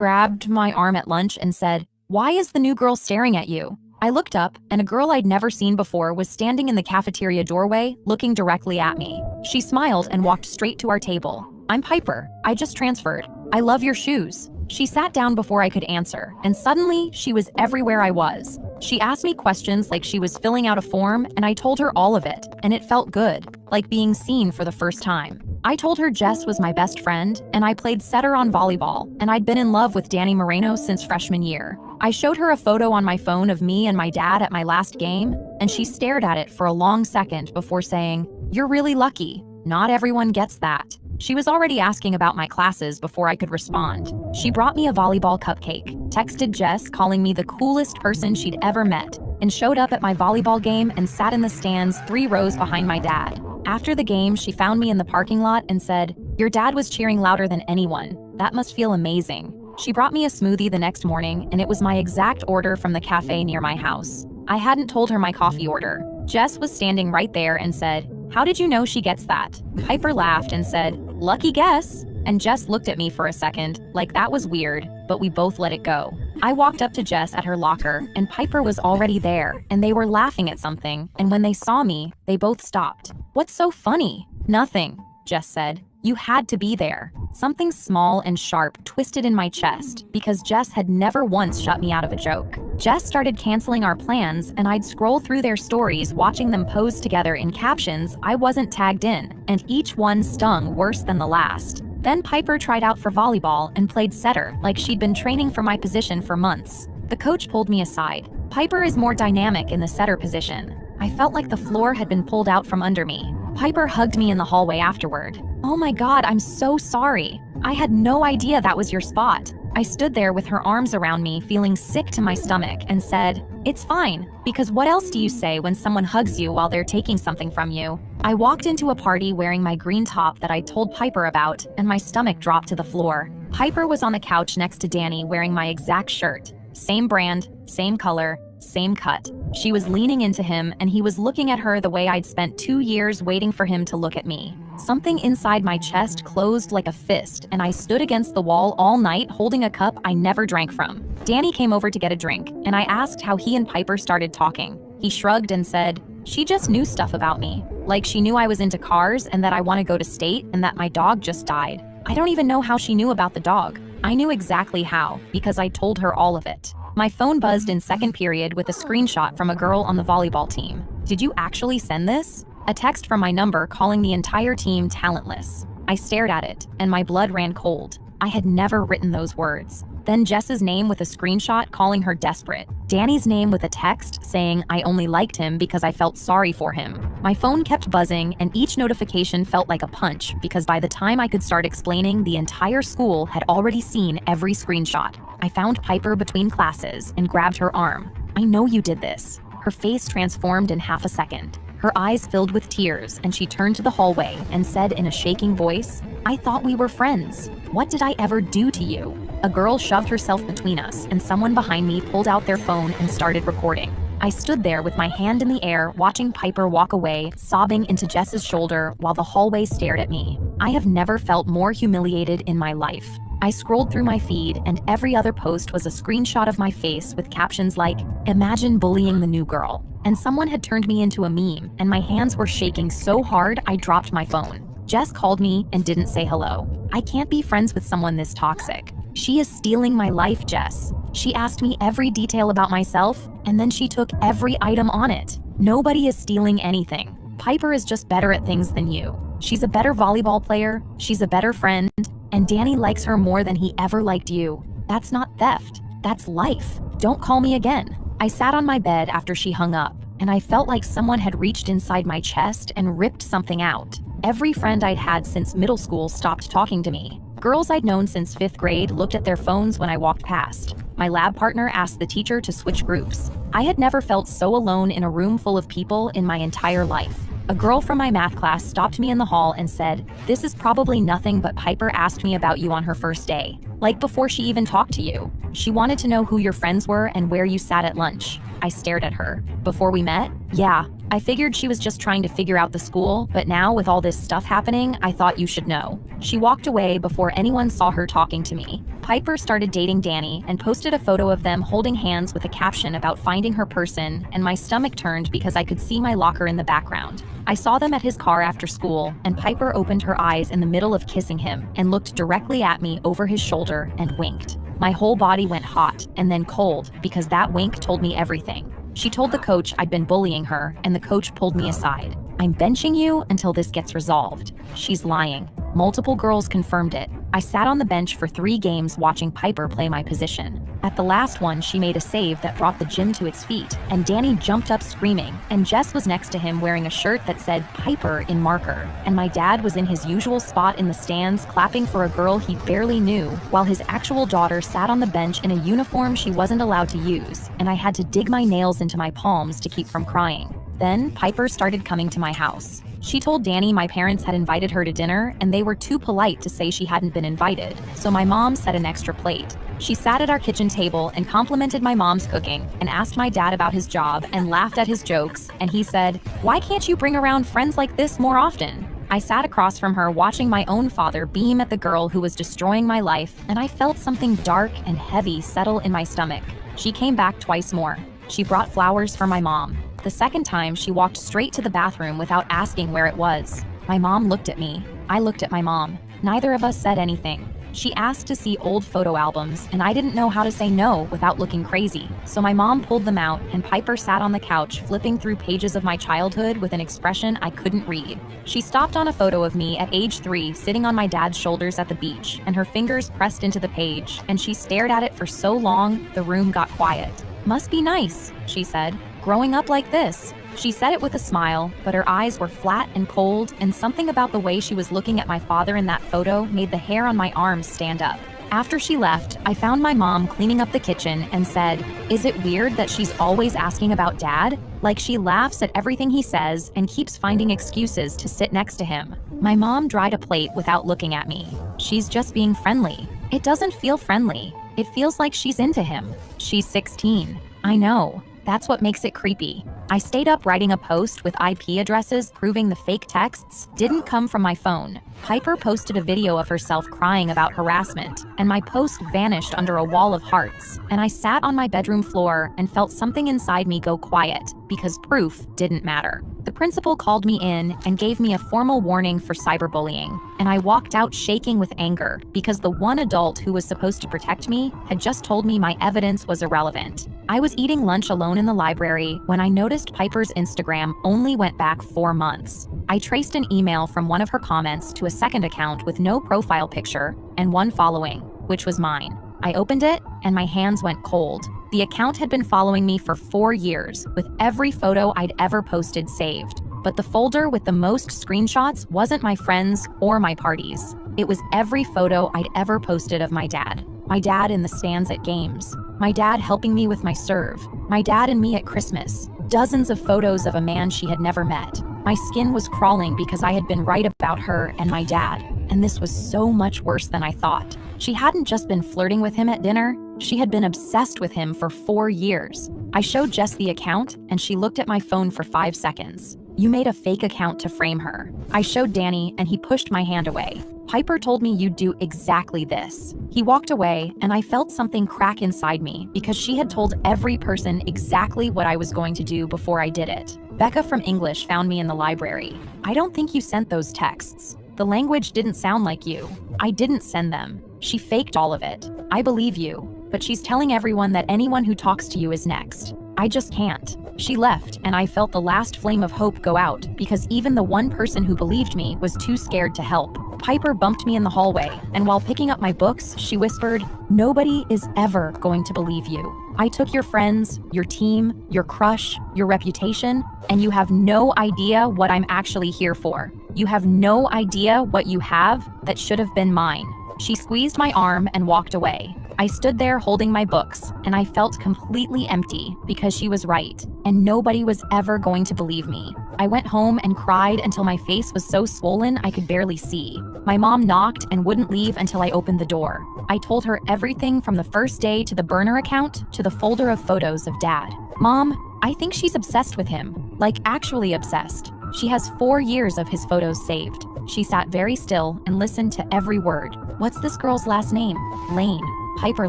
grabbed my arm at lunch and said, "Why is the new girl staring at you?" I looked up, and a girl I'd never seen before was standing in the cafeteria doorway, looking directly at me. She smiled and walked straight to our table. "I'm Piper. I just transferred. I love your shoes." She sat down before I could answer, and suddenly she was everywhere I was. She asked me questions like she was filling out a form, and I told her all of it, and it felt good, like being seen for the first time. I told her Jess was my best friend, and I played setter on volleyball, and I'd been in love with Danny Moreno since freshman year. I showed her a photo on my phone of me and my dad at my last game, and she stared at it for a long second before saying, "You're really lucky. Not everyone gets that." She was already asking about my classes before I could respond. She brought me a volleyball cupcake, texted Jess calling me the coolest person she'd ever met, and showed up at my volleyball game and sat in the stands 3 rows behind my dad. After the game, she found me in the parking lot and said, "Your dad was cheering louder than anyone. That must feel amazing." She brought me a smoothie the next morning, and it was my exact order from the cafe near my house. I hadn't told her my coffee order. Jess was standing right there and said, "How did you know she gets that?" Piper laughed and said, "Lucky guess." And Jess looked at me for a second, like that was weird, but we both let it go. I walked up to Jess at her locker, and Piper was already there, and they were laughing at something, and when they saw me, they both stopped. "What's so funny?" "Nothing," Jess said. "You had to be there." Something small and sharp twisted in my chest, because Jess had never once shut me out of a joke. Jess started canceling our plans, and I'd scroll through their stories watching them pose together in captions I wasn't tagged in, and each one stung worse than the last. Then Piper tried out for volleyball and played setter like she'd been training for my position for months. The coach pulled me aside. "Piper is more dynamic in the setter position." I felt like the floor had been pulled out from under me. Piper hugged me in the hallway afterward. "Oh my God, I'm so sorry. I had no idea that was your spot." I stood there with her arms around me, feeling sick to my stomach, and said, "It's fine, because what else do you say when someone hugs you while they're taking something from you?" I walked into a party wearing my green top that I told Piper about, and my stomach dropped to the floor. Piper was on the couch next to Danny wearing my exact shirt. Same brand, same color, same cut. She was leaning into him, and he was looking at her the way I'd spent 2 years waiting for him to look at me. Something inside my chest closed like a fist, and I stood against the wall all night holding a cup I never drank from. Danny came over to get a drink, and I asked how he and Piper started talking. He shrugged and said, "She just knew stuff about me. Like she knew I was into cars and that I want to go to state and that my dog just died. I don't even know how she knew about the dog. I knew exactly how, because I told her all of it." My phone buzzed in second period with a screenshot from a girl on the volleyball team. "Did you actually send this?" A text from my number calling the entire team talentless. I stared at it, and my blood ran cold. I had never written those words. Then Jess's name with a screenshot calling her desperate. Danny's name with a text saying I only liked him because I felt sorry for him. My phone kept buzzing, and each notification felt like a punch because by the time I could start explaining, the entire school had already seen every screenshot. I found Piper between classes and grabbed her arm. "I know you did this." Her face transformed in half a second. Her eyes filled with tears, and she turned to the hallway and said in a shaking voice, "I thought we were friends. What did I ever do to you?" A girl shoved herself between us, and someone behind me pulled out their phone and started recording. I stood there with my hand in the air, watching Piper walk away, sobbing into Jess's shoulder while the hallway stared at me. I have never felt more humiliated in my life. I scrolled through my feed, and every other post was a screenshot of my face with captions like, "Imagine bullying the new girl." And someone had turned me into a meme, and my hands were shaking so hard I dropped my phone. Jess called me and didn't say hello. I can't be friends with someone this toxic. She is stealing my life, Jess. She asked me every detail about myself, and then she took every item on it. Nobody is stealing anything. Piper is just better at things than you. She's a better volleyball player, she's a better friend, and Danny likes her more than he ever liked you. That's not theft. That's life. Don't call me again. I sat on my bed after she hung up, and I felt like someone had reached inside my chest and ripped something out. Every friend I'd had since middle school stopped talking to me. Girls I'd known since 5th grade looked at their phones when I walked past. My lab partner asked the teacher to switch groups. I had never felt so alone in a room full of people in my entire life. A girl from my math class stopped me in the hall and said, "This is probably nothing, but Piper asked me about you on her first day." Like before she even talked to you. She wanted to know who your friends were and where you sat at lunch. I stared at her. Before we met? Yeah. I figured she was just trying to figure out the school, but now with all this stuff happening, I thought you should know. She walked away before anyone saw her talking to me. Piper started dating Danny and posted a photo of them holding hands with a caption about finding her person, and my stomach turned because I could see my locker in the background. I saw them at his car after school, and Piper opened her eyes in the middle of kissing him and looked directly at me over his shoulder and winked. My whole body went hot and then cold because that wink told me everything. She told the coach I'd been bullying her, and the coach pulled me aside. I'm benching you until this gets resolved. She's lying. Multiple girls confirmed it. I sat on the bench for 3 games watching Piper play my position. At the last one, she made a save that brought the gym to its feet, and Danny jumped up screaming, and Jess was next to him wearing a shirt that said Piper in marker, and my dad was in his usual spot in the stands clapping for a girl he barely knew, while his actual daughter sat on the bench in a uniform she wasn't allowed to use, and I had to dig my nails into my palms to keep from crying. Then Piper started coming to my house. She told Danny my parents had invited her to dinner and they were too polite to say she hadn't been invited, so my mom set an extra plate. She sat at our kitchen table and complimented my mom's cooking and asked my dad about his job and laughed at his jokes, and he said, "Why can't you bring around friends like this more often?" I sat across from her watching my own father beam at the girl who was destroying my life, and I felt something dark and heavy settle in my stomach. She came back twice more. She brought flowers for my mom. The second time, she walked straight to the bathroom without asking where it was. My mom looked at me. I looked at my mom. Neither of us said anything. She asked to see old photo albums, and I didn't know how to say no without looking crazy. So my mom pulled them out, and Piper sat on the couch flipping through pages of my childhood with an expression I couldn't read. She stopped on a photo of me at age 3 sitting on my dad's shoulders at the beach, and her fingers pressed into the page, and she stared at it for so long, the room got quiet. "Must be nice," she said. "Growing up like this." She said it with a smile, but her eyes were flat and cold, and something about the way she was looking at my father in that photo made the hair on my arms stand up. After she left, I found my mom cleaning up the kitchen and said, "Is it weird that she's always asking about Dad? Like she laughs at everything he says and keeps finding excuses to sit next to him." My mom dried a plate without looking at me. "She's just being friendly." "It doesn't feel friendly. It feels like she's into him." "She's 16. I know. That's what makes it creepy." I stayed up writing a post with IP addresses proving the fake texts didn't come from my phone. Piper posted a video of herself crying about harassment, and my post vanished under a wall of hearts, and I sat on my bedroom floor and felt something inside me go quiet, because proof didn't matter. The principal called me in and gave me a formal warning for cyberbullying, and I walked out shaking with anger because the one adult who was supposed to protect me had just told me my evidence was irrelevant. I was eating lunch alone in the library when I noticed Piper's Instagram only went back 4 months. I traced an email from one of her comments to a second account with no profile picture and one following, which was mine. I opened it and my hands went cold. The account had been following me for 4 years, with every photo I'd ever posted saved. But the folder with the most screenshots wasn't my friends or my parties. It was every photo I'd ever posted of my dad. My dad in the stands at games. My dad helping me with my serve. My dad and me at Christmas. Dozens of photos of a man she had never met. My skin was crawling because I had been right about her and my dad, and this was so much worse than I thought. She hadn't just been flirting with him at dinner, she had been obsessed with him for 4 years. I showed Jess the account, and she looked at my phone for 5 seconds. "You made a fake account to frame her." I showed Danny, and he pushed my hand away. "Piper told me you'd do exactly this." He walked away, and I felt something crack inside me because she had told every person exactly what I was going to do before I did it. Becca from English found me in the library. "I don't think you sent those texts. The language didn't sound like you." "I didn't send them. She faked all of it. I believe you. But she's telling everyone that anyone who talks to you is next. I just can't." She left, and I felt the last flame of hope go out because even the one person who believed me was too scared to help. Piper bumped me in the hallway, and while picking up my books, she whispered, "Nobody is ever going to believe you. I took your friends, your team, your crush, your reputation, and you have no idea what I'm actually here for. You have no idea what you have that should have been mine." She squeezed my arm and walked away. I stood there holding my books, and I felt completely empty because she was right, and nobody was ever going to believe me. I went home and cried until my face was so swollen I could barely see. My mom knocked and wouldn't leave until I opened the door. I told her everything from the first day to the burner account to the folder of photos of Dad. Mom, I think she's obsessed with him. Like, actually obsessed. She has 4 years of his photos saved. She sat very still and listened to every word. What's this girl's last name? Lane. Piper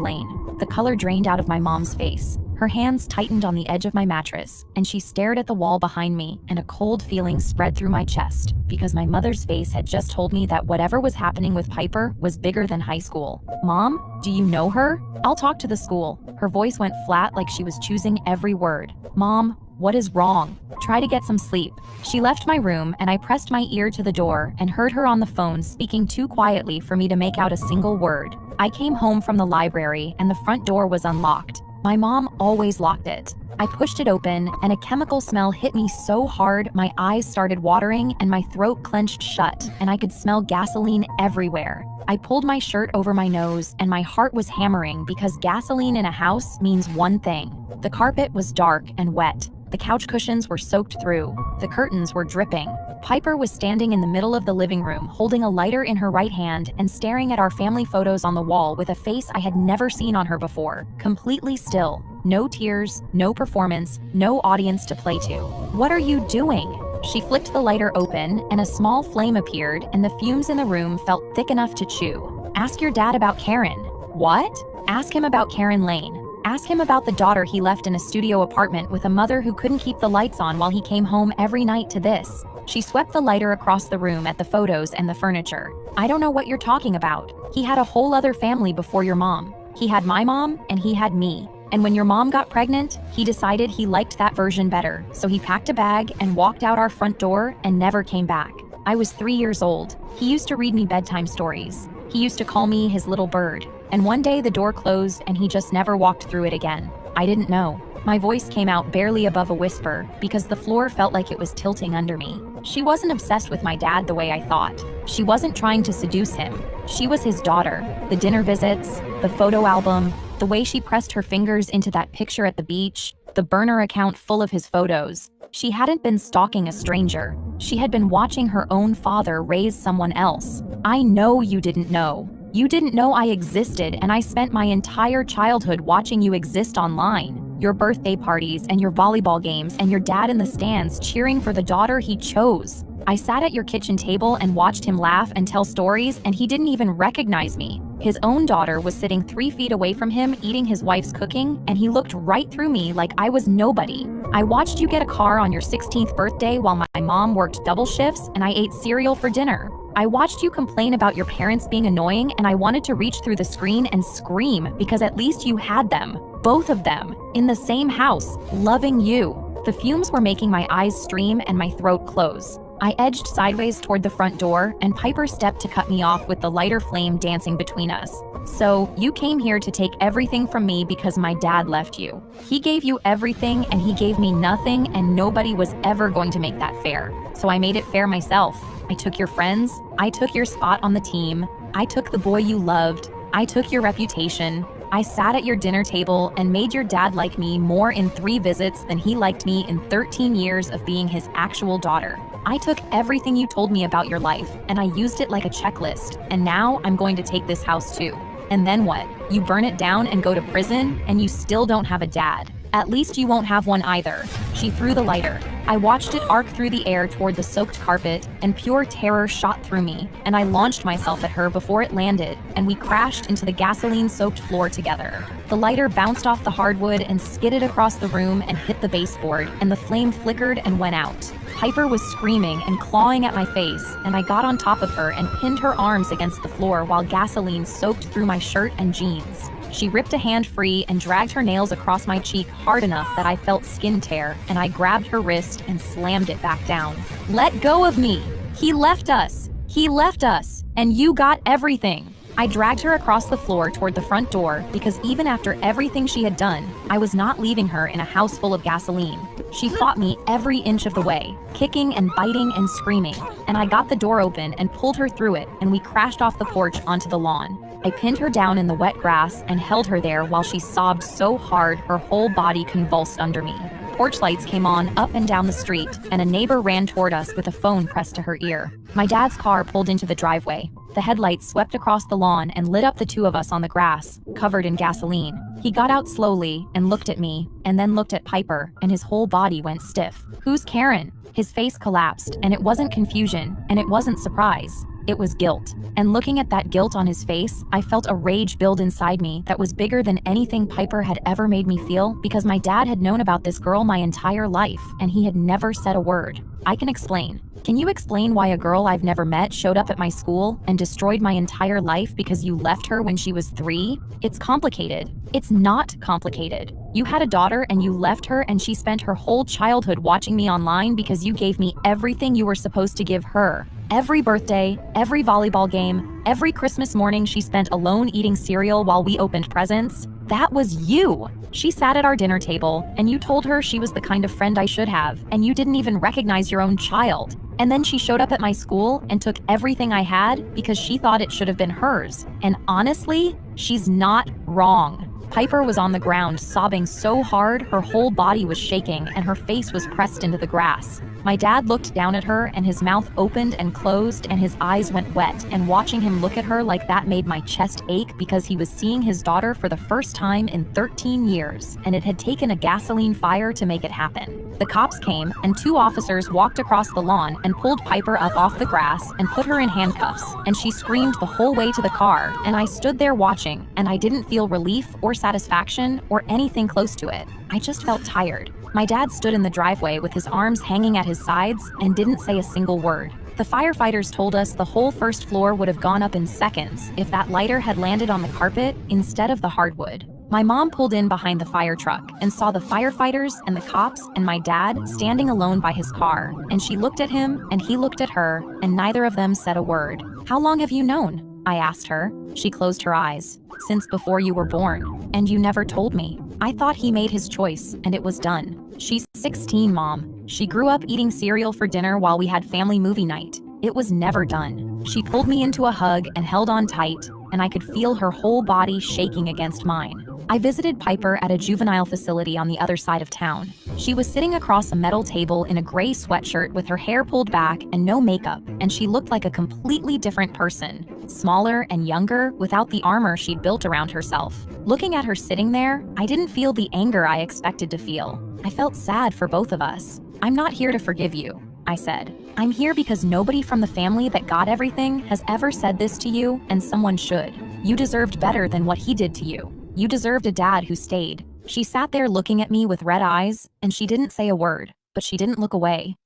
Lane. The color drained out of my mom's face. Her hands tightened on the edge of my mattress, and she stared at the wall behind me, and a cold feeling spread through my chest, because my mother's face had just told me that whatever was happening with Piper was bigger than high school. Mom, do you know her? I'll talk to the school. Her voice went flat like she was choosing every word. Mom, what is wrong? Try to get some sleep. She left my room, and I pressed my ear to the door and heard her on the phone speaking too quietly for me to make out a single word. I came home from the library, and the front door was unlocked. My mom always locked it. I pushed it open, and a chemical smell hit me so hard my eyes started watering and my throat clenched shut, and I could smell gasoline everywhere. I pulled my shirt over my nose, and my heart was hammering because gasoline in a house means one thing. The carpet was dark and wet. The couch cushions were soaked through. The curtains were dripping. Piper was standing in the middle of the living room, holding a lighter in her right hand and staring at our family photos on the wall with a face I had never seen on her before, completely still. No tears, no performance, no audience to play to. What are you doing? She flicked the lighter open, and a small flame appeared, and the fumes in the room felt thick enough to chew. Ask your dad about Karen. What? Ask him about Karen Lane. Ask him about the daughter he left in a studio apartment with a mother who couldn't keep the lights on while he came home every night to this. She swept the lighter across the room at the photos and the furniture. I don't know what you're talking about. He had a whole other family before your mom. He had my mom, and he had me. And when your mom got pregnant, he decided he liked that version better. So he packed a bag and walked out our front door and never came back. I was 3 years old. He used to read me bedtime stories. He used to call me his little bird. And one day the door closed and he just never walked through it again. I didn't know. My voice came out barely above a whisper because the floor felt like it was tilting under me. She wasn't obsessed with my dad the way I thought. She wasn't trying to seduce him. She was his daughter. The dinner visits, the photo album, the way she pressed her fingers into that picture at the beach, the burner account full of his photos. She hadn't been stalking a stranger. She had been watching her own father raise someone else. I know you didn't know. You didn't know I existed, and I spent my entire childhood watching you exist online. Your birthday parties and your volleyball games and your dad in the stands cheering for the daughter he chose. I sat at your kitchen table and watched him laugh and tell stories, and he didn't even recognize me. His own daughter was sitting 3 feet away from him eating his wife's cooking, and he looked right through me like I was nobody. I watched you get a car on your 16th birthday while my mom worked double shifts and I ate cereal for dinner. I watched you complain about your parents being annoying, and I wanted to reach through the screen and scream because at least you had them, both of them, in the same house, loving you. The fumes were making my eyes stream and my throat close. I edged sideways toward the front door, and Piper stepped to cut me off with the lighter flame dancing between us. So, you came here to take everything from me because my dad left you. He gave you everything and he gave me nothing, and nobody was ever going to make that fair. So I made it fair myself. I took your friends, I took your spot on the team, I took the boy you loved, I took your reputation. I sat at your dinner table and made your dad like me more in 3 visits than he liked me in 13 years of being his actual daughter. I took everything you told me about your life, and I used it like a checklist, and now I'm going to take this house too. And then what? You burn it down and go to prison, and you still don't have a dad. At least you won't have one either. She threw the lighter. I watched it arc through the air toward the soaked carpet, and pure terror shot through me, and I launched myself at her before it landed, and we crashed into the gasoline-soaked floor together. The lighter bounced off the hardwood and skidded across the room and hit the baseboard, and the flame flickered and went out. Piper was screaming and clawing at my face, and I got on top of her and pinned her arms against the floor while gasoline soaked through my shirt and jeans. She ripped a hand free and dragged her nails across my cheek hard enough that I felt skin tear, and I grabbed her wrist and slammed it back down. Let go of me! He left us! He left us! And you got everything! I dragged her across the floor toward the front door because even after everything she had done, I was not leaving her in a house full of gasoline. She fought me every inch of the way, kicking and biting and screaming, and I got the door open and pulled her through it, and we crashed off the porch onto the lawn. I pinned her down in the wet grass and held her there while she sobbed so hard her whole body convulsed under me. Porch lights came on up and down the street, and a neighbor ran toward us with a phone pressed to her ear. My dad's car pulled into the driveway. The headlights swept across the lawn and lit up the two of us on the grass, covered in gasoline. He got out slowly and looked at me, and then looked at Piper, and his whole body went stiff. "Who's Karen?" His face collapsed, and it wasn't confusion, and it wasn't surprise. It was guilt. And looking at that guilt on his face, I felt a rage build inside me that was bigger than anything Piper had ever made me feel, because my dad had known about this girl my entire life, and he had never said a word. "I can explain. Can you explain why a girl I've never met showed up at my school and destroyed my entire life because you left her when she was 3? It's complicated." "It's not complicated. You had a daughter and you left her, and she spent her whole childhood watching me online because you gave me everything you were supposed to give her. Every birthday, every volleyball game, every Christmas morning she spent alone eating cereal while we opened presents. That was you. She sat at our dinner table, and you told her she was the kind of friend I should have, and you didn't even recognize your own child. And then she showed up at my school and took everything I had because she thought it should have been hers. And honestly, she's not wrong." Piper was on the ground, sobbing so hard her whole body was shaking and her face was pressed into the grass. My dad looked down at her, and his mouth opened and closed and his eyes went wet, and watching him look at her like that made my chest ache because he was seeing his daughter for the first time in 13 years, and it had taken a gasoline fire to make it happen. The cops came, and 2 officers walked across the lawn and pulled Piper up off the grass and put her in handcuffs, and she screamed the whole way to the car, and I stood there watching, and I didn't feel relief or satisfaction or anything close to it. I just felt tired. My dad stood in the driveway with his arms hanging at his sides and didn't say a single word. The firefighters told us the whole first floor would have gone up in seconds if that lighter had landed on the carpet instead of the hardwood. My mom pulled in behind the fire truck and saw the firefighters and the cops and my dad standing alone by his car, and she looked at him and he looked at her, and neither of them said a word. "How long have you known?" I asked her. She closed her eyes. "Since before you were born. And you never told me. I thought he made his choice, and it was done." "She's 16, Mom. She grew up eating cereal for dinner while we had family movie night. It was never done." She pulled me into a hug and held on tight, and I could feel her whole body shaking against mine. I visited Piper at a juvenile facility on the other side of town. She was sitting across a metal table in a gray sweatshirt with her hair pulled back and no makeup, and she looked like a completely different person, smaller and younger without the armor she'd built around herself. Looking at her sitting there, I didn't feel the anger I expected to feel. I felt sad for both of us. "I'm not here to forgive you," I said. "I'm here because nobody from the family that got everything has ever said this to you, and someone should. You deserved better than what he did to you. You deserved a dad who stayed." She sat there looking at me with red eyes, and she didn't say a word, but she didn't look away.